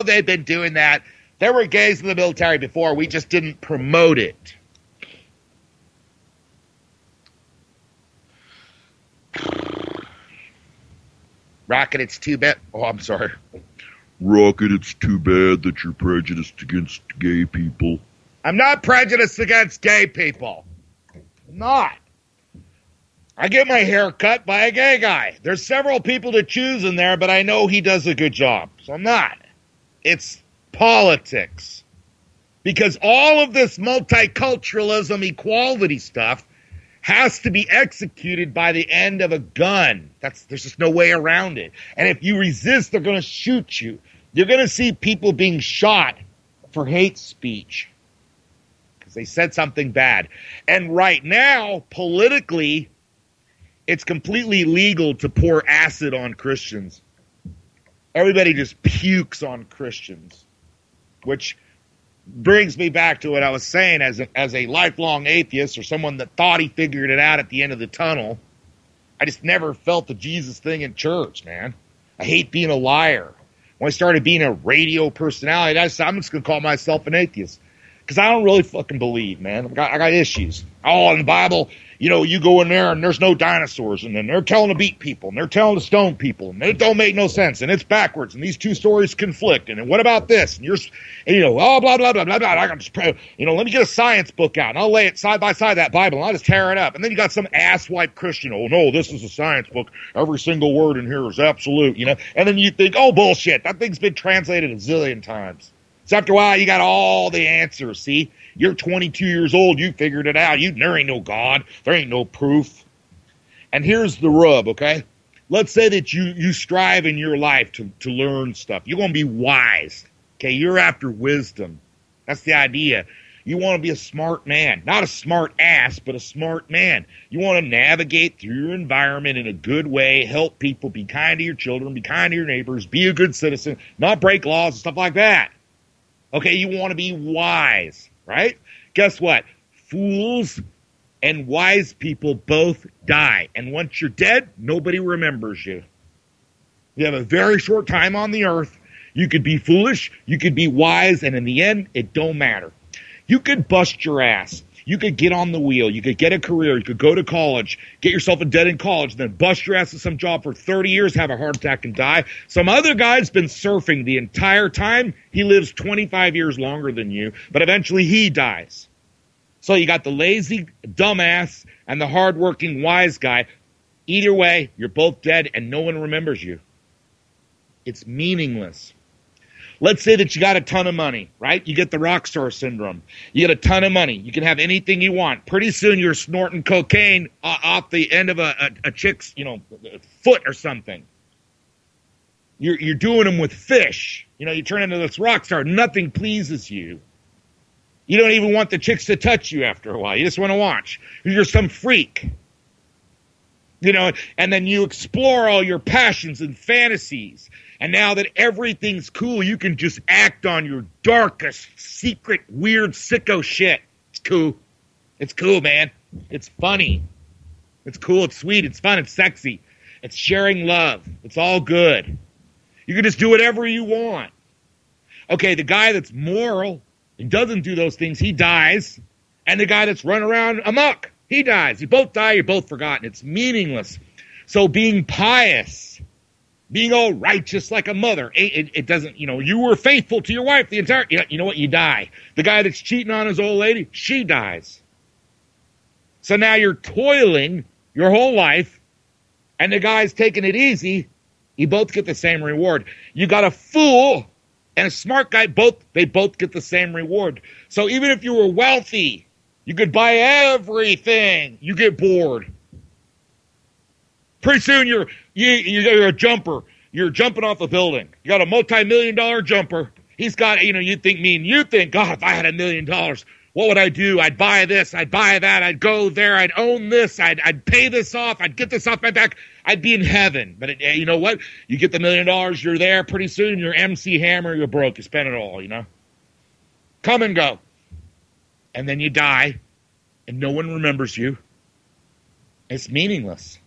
they've been doing that. There were gays in the military before. We just didn't promote it. Rocket, it's too bad. Oh, I'm sorry. Rocket, it's too bad that you're prejudiced against gay people. I'm not prejudiced against gay people. I'm not. I get my hair cut by a gay guy. There's several people to choose in there, but I know he does a good job. So I'm not. It's politics. Because all of this multiculturalism, equality stuff has to be executed by the end of a gun. There's just no way around it. And if you resist, they're going to shoot you. You're going to see people being shot for hate speech because they said something bad. And right now, politically, it's completely legal to pour acid on Christians. Everybody just pukes on Christians, which brings me back to what I was saying as a lifelong atheist or someone that thought he figured it out at the end of the tunnel. I just never felt the Jesus thing in church, man. I hate being a liar. When I started being a radio personality, I'm just going to call myself an atheist because I don't really fucking believe, man. I got issues. Oh, in the Bible, you go in there and there's no dinosaurs, and then they're telling to beat people, and they're telling to stone people, and it don't make no sense, and it's backwards, and these two stories conflict, and what about this? And blah, blah, blah, blah, blah, blah. I can just, let me get a science book out, and I'll lay it side by side that Bible, and I'll just tear it up. And then you got some asswipe Christian, oh, no, this is a science book. Every single word in here is absolute, And then you think, oh, bullshit, that thing's been translated a zillion times. So after a while, you got all the answers, see? You're 22 years old. You figured it out. There ain't no God. There ain't no proof. And here's the rub, okay? Let's say that you strive in your life to learn stuff. You're going to be wise, okay? You're after wisdom. That's the idea. You want to be a smart man. Not a smart ass, but a smart man. You want to navigate through your environment in a good way, help people, be kind to your children, be kind to your neighbors, be a good citizen, not break laws and stuff like that. Okay, you want to be wise. Right? Guess what? Fools and wise people both die. And once you're dead, nobody remembers you. You have a very short time on the earth. You could be foolish. You could be wise. And in the end, it don't matter. You could bust your ass. You could get on the wheel. You could get a career. You could go to college, get yourself a debt in college, then bust your ass at some job for 30 years, have a heart attack and die. Some other guy's been surfing the entire time. He lives 25 years longer than you, but eventually he dies. So you got the lazy dumbass and the hardworking wise guy. Either way, you're both dead and no one remembers you. It's meaningless. Let's say that you got a ton of money, right? You get the rock star syndrome. You get a ton of money. You can have anything you want. Pretty soon you're snorting cocaine off the end of a chick's, foot or something. You're doing them with fish. You turn into this rock star. Nothing pleases you. You don't even want the chicks to touch you after a while. You just want to watch. You're some freak. And then you explore all your passions and fantasies. And now that everything's cool, you can just act on your darkest, secret, weird, sicko shit. It's cool. It's cool, man. It's funny. It's cool. It's sweet. It's fun. It's sexy. It's sharing love. It's all good. You can just do whatever you want. Okay, the guy that's moral and doesn't do those things, he dies. And the guy that's run around amok, he dies. You both die. You're both forgotten. It's meaningless. So being pious, being all righteous like a mother, it doesn't, you were faithful to your wife the entire, you know what, you die. The guy that's cheating on his old lady, she dies. So now you're toiling your whole life, and the guy's taking it easy. You both get the same reward. You got a fool and a smart guy, they both get the same reward. So even if you were wealthy, you could buy everything, you get bored. Pretty soon you're a jumper. You're jumping off a building. You got a multi-million-dollar jumper. He's got, you think, God, if I had $1 million, what would I do? I'd buy this. I'd buy that. I'd go there. I'd own this. I'd pay this off. I'd get this off my back. I'd be in heaven. But you know what? You get the $1 million. You're there. Pretty soon you're MC Hammer. You're broke. You spend it all, Come and go. And then you die. And no one remembers you. It's meaningless.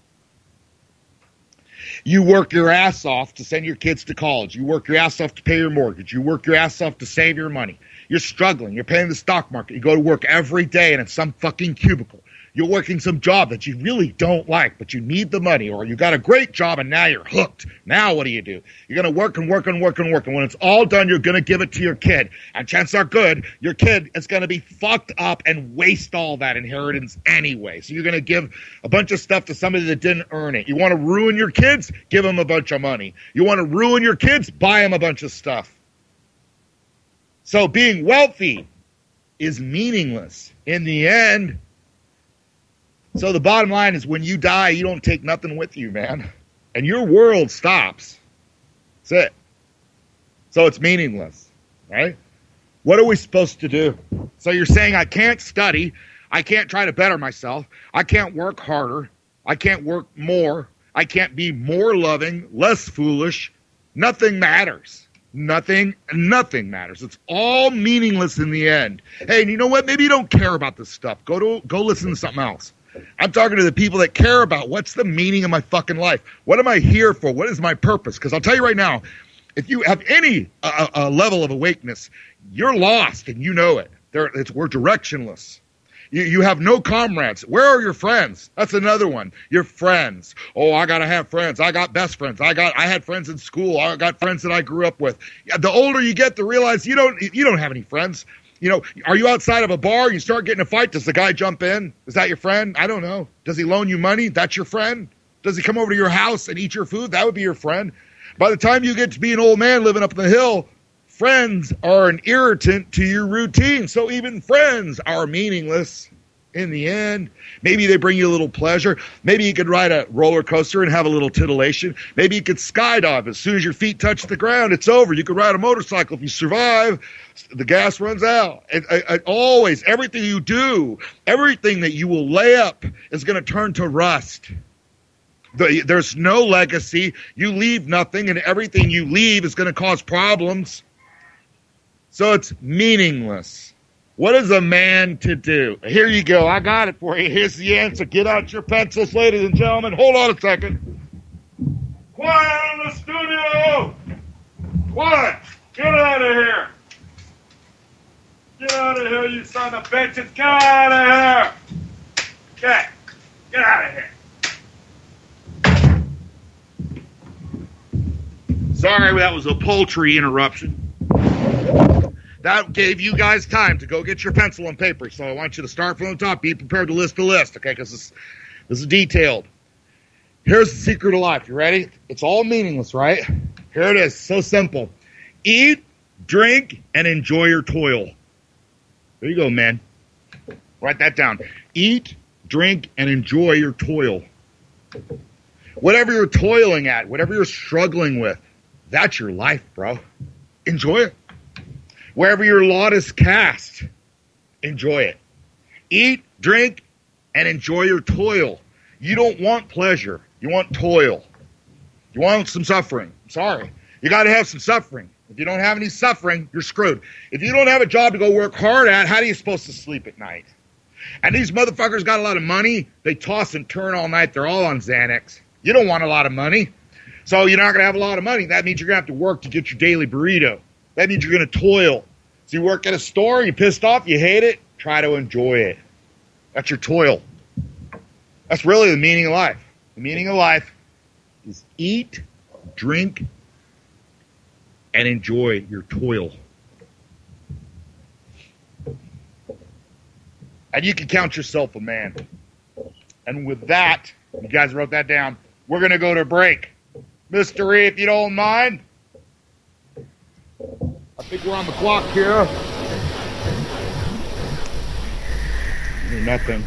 You work your ass off to send your kids to college. You work your ass off to pay your mortgage. You work your ass off to save your money. You're struggling. You're paying the stock market. You go to work every day and it's some fucking cubicle. You're working some job that you really don't like, but you need the money, or you got a great job and now you're hooked. Now what do? You're going to work and work and work and work. And when it's all done, you're going to give it to your kid. And chances are good, your kid is going to be fucked up and waste all that inheritance anyway. So you're going to give a bunch of stuff to somebody that didn't earn it. You want to ruin your kids? Give them a bunch of money. You want to ruin your kids? Buy them a bunch of stuff. So being wealthy is meaningless in the end. So the bottom line is when you die, you don't take nothing with you, man. And your world stops. That's it. So it's meaningless, right? What are we supposed to do? So you're saying I can't study. I can't try to better myself. I can't work harder. I can't work more. I can't be more loving, less foolish. Nothing matters. Nothing matters. It's all meaningless in the end. Hey, and you know what? Maybe you don't care about this stuff. Go listen to something else. I'm talking to the people that care about what's the meaning of my fucking life. What am I here for? What is my purpose? Because I'll tell you right now, if you have any level of awakeness, you're lost and you know it. We're directionless. You have no comrades. Where are your friends? That's another one. Your friends. Oh, I gotta have friends. I got best friends. I had friends in school. I got friends that I grew up with. The older you get, to realize you don't have any friends. You know, are you outside of a bar? You start getting a fight. Does the guy jump in? Is that your friend? I don't know. Does he loan you money? That's your friend. Does he come over to your house and eat your food? That would be your friend. By the time you get to be an old man living up the hill, friends are an irritant to your routine. So even friends are meaningless in the end. Maybe they bring you a little pleasure. Maybe you could ride a roller coaster and have a little titillation. Maybe you could skydive. As soon as your feet touch the ground, it's over. You could ride a motorcycle. If you survive, the gas runs out. Always, everything you do, everything that you will lay up is going to turn to rust. There's no legacy. You leave nothing, and everything you leave is going to cause problems. So it's meaningless. What is a man to do? Here you go. I got it for you. Here's the answer. Get out your pencils, ladies and gentlemen. Hold on a second. Quiet in the studio. Quiet. Get out of here. Get out of here, you son of bitches. Get out of here. Okay. Get out of here. Sorry, that was a poultry interruption. That gave you guys time to go get your pencil and paper. So I want you to start from the top. Be prepared to list the list, okay? Because this is detailed. Here's the secret of life. You ready? It's all meaningless, right? Here it is. So simple. Eat, drink, and enjoy your toil. There you go, man. Write that down. Eat, drink, and enjoy your toil. Whatever you're toiling at, whatever you're struggling with, that's your life, bro. Enjoy it. Wherever your lot is cast, enjoy it. Eat, drink, and enjoy your toil. You don't want pleasure. You want toil. You want some suffering. Sorry. You got to have some suffering. If you don't have any suffering, you're screwed. If you don't have a job to go work hard at, how are you supposed to sleep at night? And these motherfuckers got a lot of money. They toss and turn all night. They're all on Xanax. You don't want a lot of money. So you're not going to have a lot of money. That means you're going to have to work to get your daily burrito. That means you're going to toil. So you work at a store, you're pissed off, you hate it, try to enjoy it. That's your toil. That's really the meaning of life. The meaning of life is eat, drink, and enjoy your toil. And you can count yourself a man. And with that, you guys wrote that down, we're going to go to break. Mr. E, if you don't mind. I think we're on the clock here. Nothing.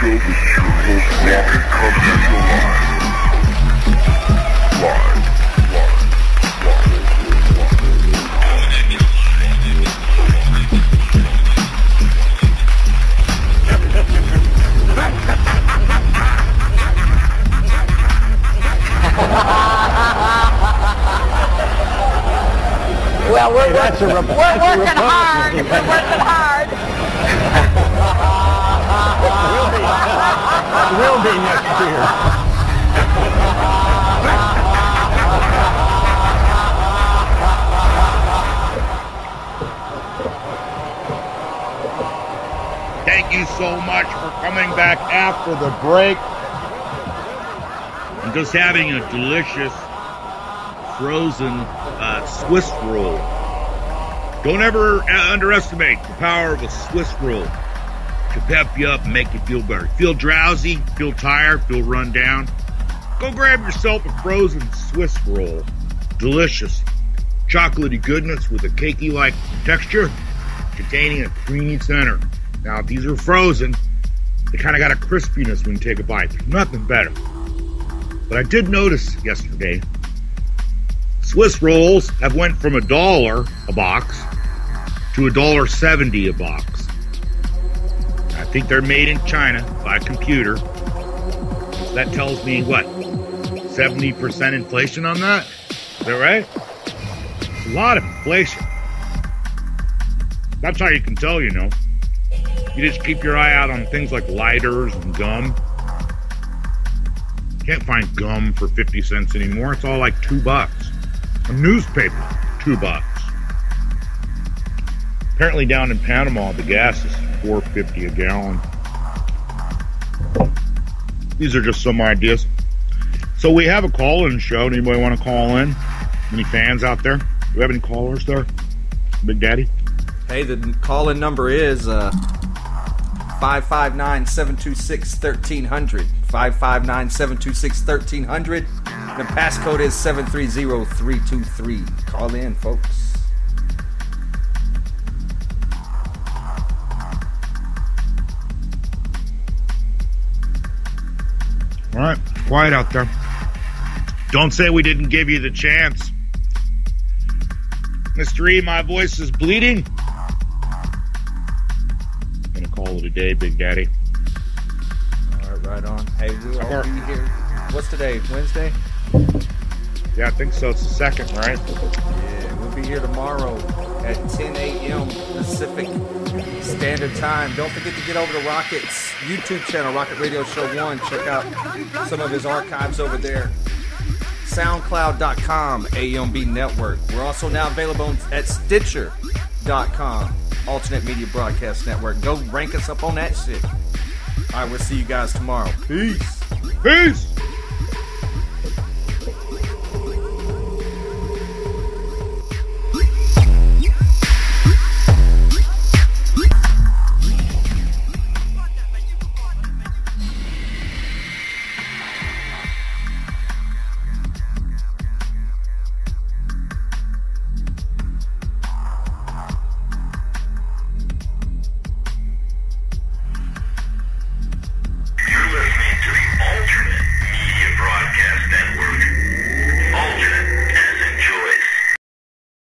Show with your host Rocket comes at you live. Well, we're working hard. We're working hard. Will be next year. Thank you so much for coming back after the break. I'm just having a delicious frozen Swiss roll. Don't ever underestimate the power of a Swiss roll to pep you up and make you feel better. Feel drowsy, feel tired, feel run down. Go grab yourself a frozen Swiss roll. Delicious. Chocolatey goodness with a cakey-like texture containing a creamy center. Now, if these are frozen, they kind of got a crispiness when you take a bite. There's nothing better. But I did notice yesterday, Swiss rolls have went from $1 a box to $1.70 a box. I think they're made in China by a computer. So that tells me, what, 70% inflation on that? Is that right? It's a lot of inflation. That's how you can tell, you know. You just keep your eye out on things like lighters and gum. Can't find gum for 50 cents anymore. It's all like $2. A newspaper, $2. Apparently down in Panama, the gas is $4.50 a gallon. These are just some ideas. So we have a call-in show. Anybody want to call in? Any fans out there? Do we have any callers there? Big Daddy? Hey, the call-in number is 559-726-1300. 559-726-1300. The passcode is 730323. Call in, folks. All right, quiet out there. Don't say we didn't give you the chance. Mr. E, my voice is bleeding. I'm gonna call it a day, Big Daddy. All right, right on. Hey, we'll all be here. What's today? Wednesday? Yeah, I think so. It's the 2nd, right? Yeah, we'll be here tomorrow at 10 a.m. Pacific Standard Time. Don't forget to get over to Rocket's YouTube channel, Rocket Radio Show 1. Check out some of his archives over there. SoundCloud.com, AMB Network. We're also now available at Stitcher.com, Alternate Media Broadcast Network. Go rank us up on that shit. All right, we'll see you guys tomorrow. Peace. Peace!